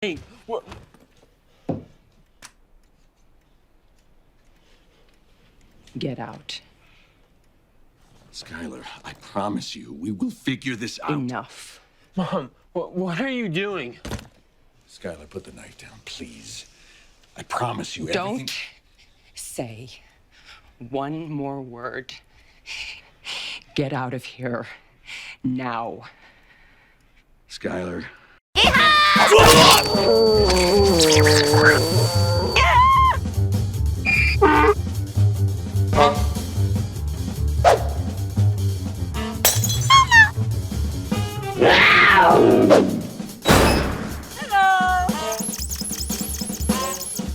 Hey, what? Get out. Skylar, I promise you, we will figure this out. Enough. Mom, what are you doing? Skylar, put the knife down, please. I promise you everything... Don't say one more word. Get out of here. Now. Skylar.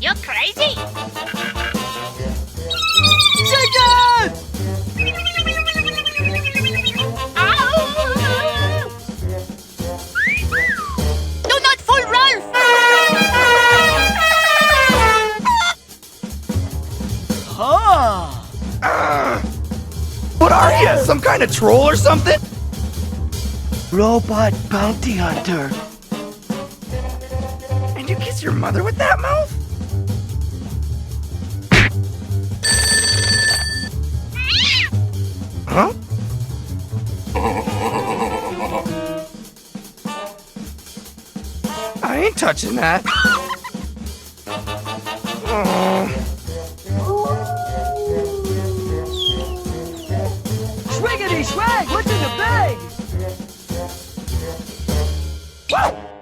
You're crazy! Chicken! Ow! Do not fool Ralph! What are you? Some kind of troll or something? Robot bounty hunter. And you kiss your mother with that mouth? Huh? I ain't touching that. Schwiggity swag, what's in the bag? Whoa!